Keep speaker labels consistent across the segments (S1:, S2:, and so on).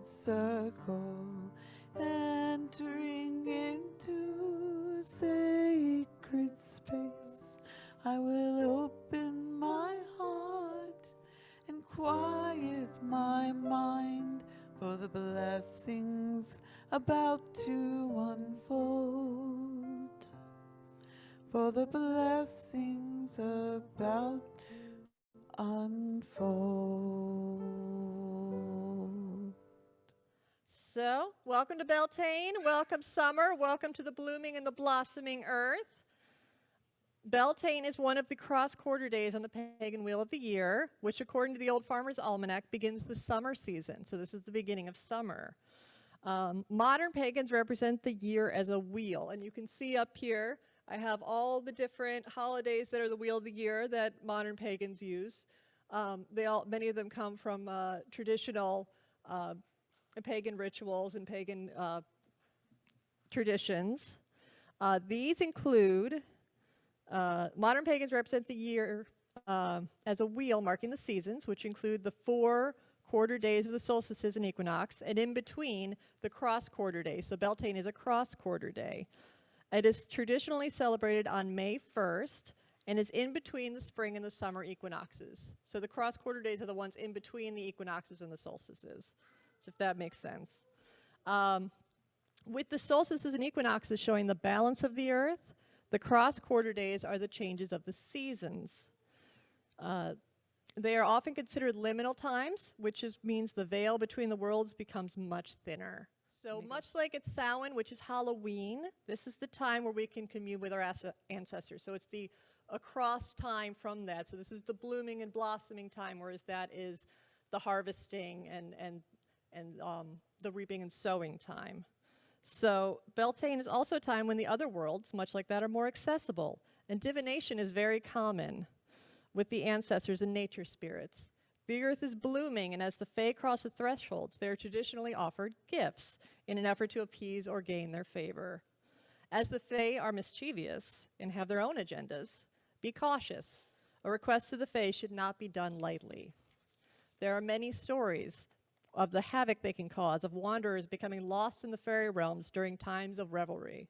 S1: circle, entering into sacred space. I will open my heart and quiet my mind for the blessings about to unfold. For the blessings about to unfold.
S2: So, welcome to Beltane, welcome summer, welcome to the blooming and the blossoming earth. Beltane is one of the cross-quarter days on the pagan wheel of the year, which according to the Old Farmer's Almanac begins the summer season. So this is the beginning of summer. Modern pagans represent the year as a wheel, and you can see up here I have all the different holidays that are the wheel of the year that modern pagans use. Many of them come from traditional pagan rituals and pagan traditions. These include modern pagans represent the year as a wheel marking the seasons, which include the 4 quarter days of the solstices and equinox, and in between the cross-quarter days. So Beltane is a cross-quarter day. It is traditionally celebrated on May 1st and is in between the spring and the summer equinoxes. So the cross-quarter days are the ones in between the equinoxes and the solstices, so if that makes sense. With the solstices and equinoxes showing the balance of the earth, the cross-quarter days are the changes of the seasons. They are often considered liminal times, which means the veil between the worlds becomes much thinner. So much like it's Samhain, which is Halloween, this is the time where we can commune with our ancestors. So it's the across time from that. So this is the blooming and blossoming time, whereas that is the harvesting and the reaping and sowing time. So Beltane is also a time when the other worlds, much like that, are more accessible. And divination is very common with the ancestors and nature spirits. The earth is blooming, and as the Fae cross the thresholds, they are traditionally offered gifts in an effort to appease or gain their favor. As the Fae are mischievous and have their own agendas, be cautious. A request to the Fae should not be done lightly. There are many stories of the havoc they can cause, of wanderers becoming lost in the fairy realms during times of revelry.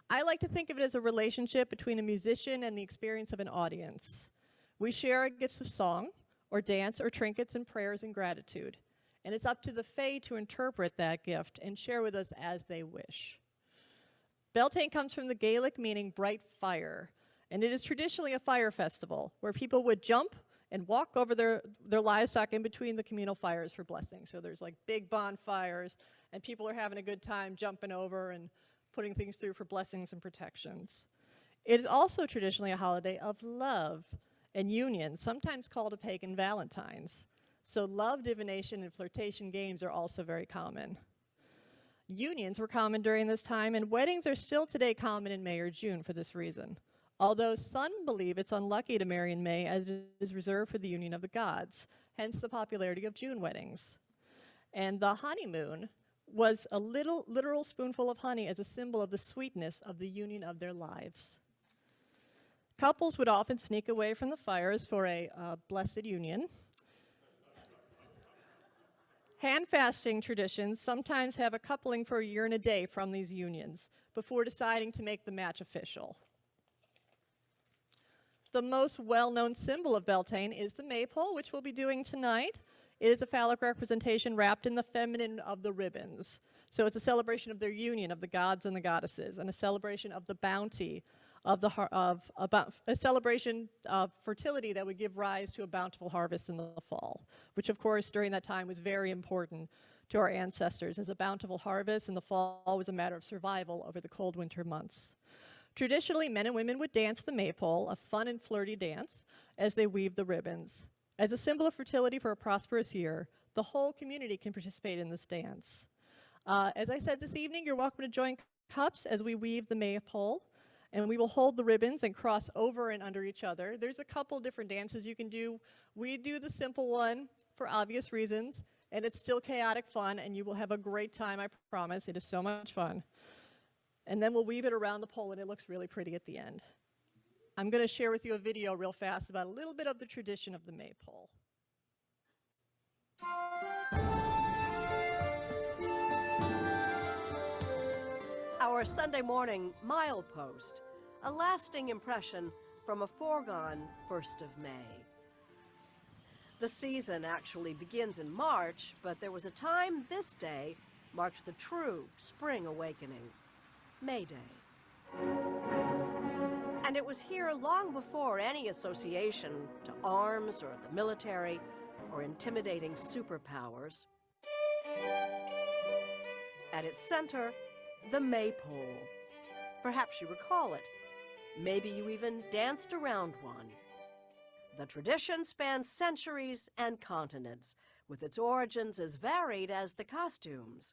S2: I like to think of it as a relationship between a musician and the experience of an audience. We share our gifts of song, or dance, or trinkets and prayers and gratitude. And it's up to the Fae to interpret that gift and share with us as they wish. Beltane comes from the Gaelic meaning bright fire, and it is traditionally a fire festival where people would jump and walk over their livestock in between the communal fires for blessing. So there's like big bonfires, and people are having a good time jumping over and putting things through for blessings and protections. It is also traditionally a holiday of love and union, sometimes called a pagan Valentine's. So love, divination, and flirtation games are also very common. Unions were common during this time, and weddings are still today common in May or June for this reason. Although some believe it's unlucky to marry in May, as it is reserved for the union of the gods, hence the popularity of June weddings. And the honeymoon was a literal spoonful of honey as a symbol of the sweetness of the union of their lives. Couples would often sneak away from the fires for a blessed union. Hand-fasting traditions sometimes have a coupling for a year and a day from these unions before deciding to make the match official. The most well-known symbol of Beltane is the maypole, which we'll be doing tonight. It is a phallic representation wrapped in the feminine of the ribbons. So it's a celebration of their union, of the gods and the goddesses, and a celebration of the bounty, a celebration of fertility that would give rise to a bountiful harvest in the fall, which of course during that time was very important to our ancestors, as a bountiful harvest in the fall was a matter of survival over the cold winter months. Traditionally, men and women would dance the maypole, a fun and flirty dance, as they weave the ribbons. As a symbol of fertility for a prosperous year, the whole community can participate in this dance. As I said this evening, you're welcome to join CUUPS as we weave the maypole, and we will hold the ribbons and cross over and under each other. There's a couple different dances you can do. We do the simple one for obvious reasons, and it's still chaotic fun, and you will have a great time, I promise. It is so much fun. And then we'll weave it around the pole, and it looks really pretty at the end. I'm going to share with you a video real fast about a little bit of the tradition of the maypole.
S3: our Sunday morning milepost, a lasting impression from a foregone 1st of May. The season actually begins in March, but there was a time this day marked the true spring awakening, May Day. And it was here long before any association to arms or the military or intimidating superpowers. At its center, the maypole. Perhaps you recall it. Maybe you even danced around one. The tradition spans centuries and continents, with its origins as varied as the costumes.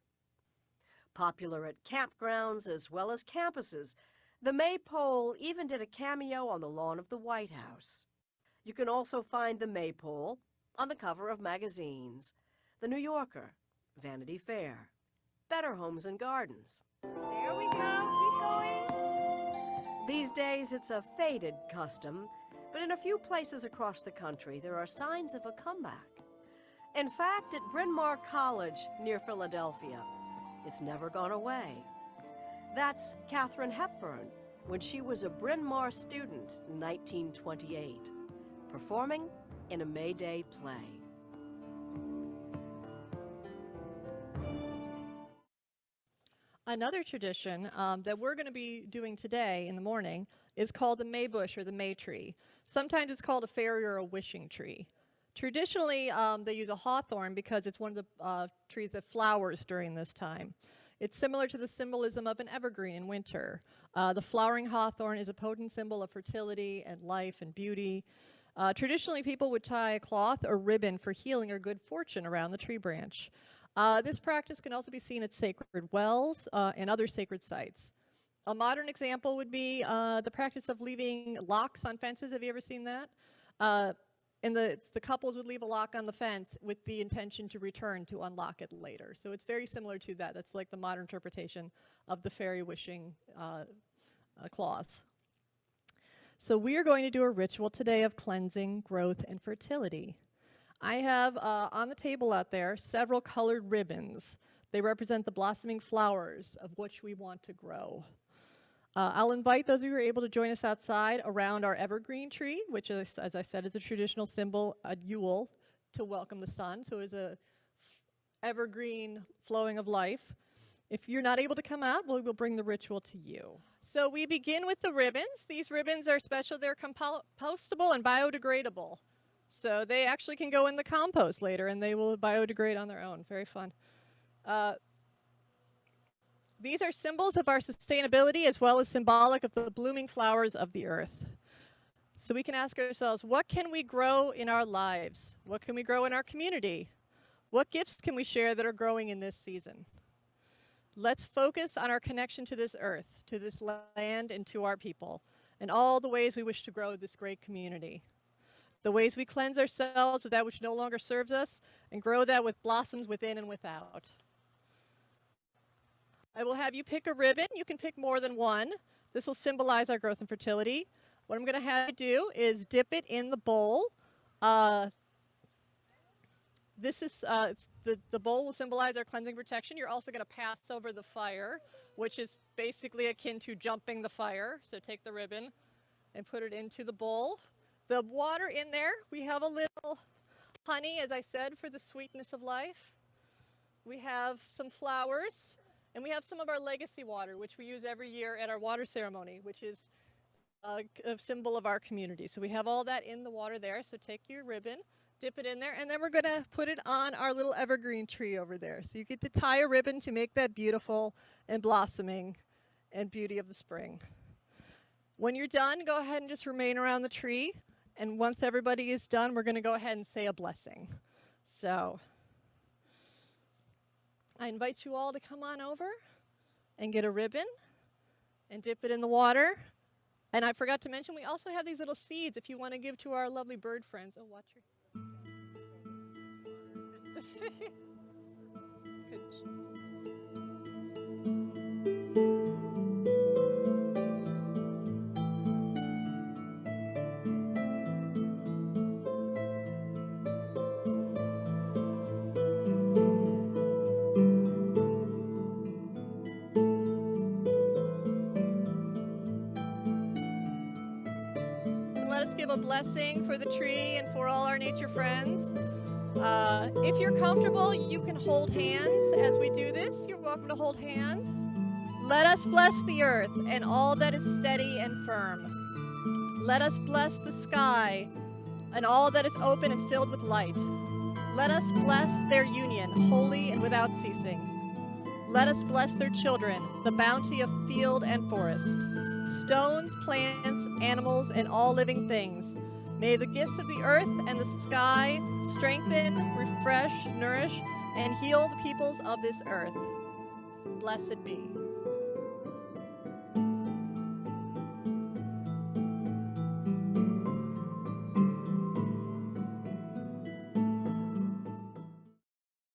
S3: Popular at campgrounds as well as campuses, the maypole even did a cameo on the lawn of the White House. You can also find the maypole on the cover of magazines, The New Yorker, Vanity Fair, Better Homes and Gardens.
S2: There we go. Keep going.
S3: These days, it's a faded custom, but in a few places across the country, there are signs of a comeback. In fact, at Bryn Mawr College near Philadelphia, it's never gone away. That's Katharine Hepburn when she was a Bryn Mawr student in 1928, performing in a May Day play.
S2: Another tradition that we're going to be doing today in the morning is called the May bush or the May tree. Sometimes it's called a fairy or a wishing tree. Traditionally, they use a hawthorn because it's one of the trees that flowers during this time. It's similar to the symbolism of an evergreen in winter. The flowering hawthorn is a potent symbol of fertility and life and beauty. Traditionally, people would tie a cloth or ribbon for healing or good fortune around the tree branch. This practice can also be seen at sacred wells and other sacred sites. A modern example would be the practice of leaving locks on fences. Have you ever seen that? And the couples would leave a lock on the fence with the intention to return to unlock it later. So it's very similar to that. That's like the modern interpretation of the fairy wishing clause. So we are going to do a ritual today of cleansing, growth, and fertility. I have on the table out there several colored ribbons. They represent the blossoming flowers of which we want to grow. I'll invite those of you who are able to join us outside around our evergreen tree, which is, as I said, is a traditional symbol, a Yule, to welcome the sun. So it is a evergreen flowing of life. If you're not able to come out, we'll bring the ritual to you. So we begin with the ribbons. These ribbons are special. They're compostable and biodegradable. So they actually can go in the compost later, and they will biodegrade on their own. Very fun. These are symbols of our sustainability as well as symbolic of the blooming flowers of the earth. So we can ask ourselves, what can we grow in our lives? What can we grow in our community? What gifts can we share that are growing in this season? Let's focus on our connection to this earth, to this land, and to our people, and all the ways we wish to grow this great community. The ways we cleanse ourselves of that which no longer serves us, and grow that with blossoms within and without. I will have you pick a ribbon. You can pick more than one. This will symbolize our growth and fertility. What I'm going to have you do is dip it in the bowl. This is the bowl will symbolize our cleansing protection. You're also going to pass over the fire, which is basically akin to jumping the fire. So take the ribbon and put it into the bowl. The water in there, we have a little honey, as I said, for the sweetness of life. We have some flowers. And we have some of our legacy water, which we use every year at our water ceremony, which is a symbol of our community. So we have all that in the water there. So take your ribbon, dip it in there, and then we're going to put it on our little evergreen tree over there. So you get to tie a ribbon to make that beautiful and blossoming and beauty of the spring. When you're done, go ahead and just remain around the tree. And once everybody is done, we're going to go ahead and say a blessing. So I invite you all to come on over and get a ribbon and dip it in the water. And I forgot to mention, we also have these little seeds if you want to give to our lovely bird friends. Oh, watch your... Good. blessing for the tree and for all our nature friends. If you're comfortable, you can hold hands as we do this. You're welcome to hold hands. Let us bless the earth and all that is steady and firm. Let us bless the sky and all that is open and filled with light. Let us bless their union, holy and without ceasing. Let us bless their children, the bounty of field and forest, stones, plants, animals, and all living things. May the gifts of the earth and the sky strengthen, refresh, nourish, and heal the peoples of this earth. Blessed be.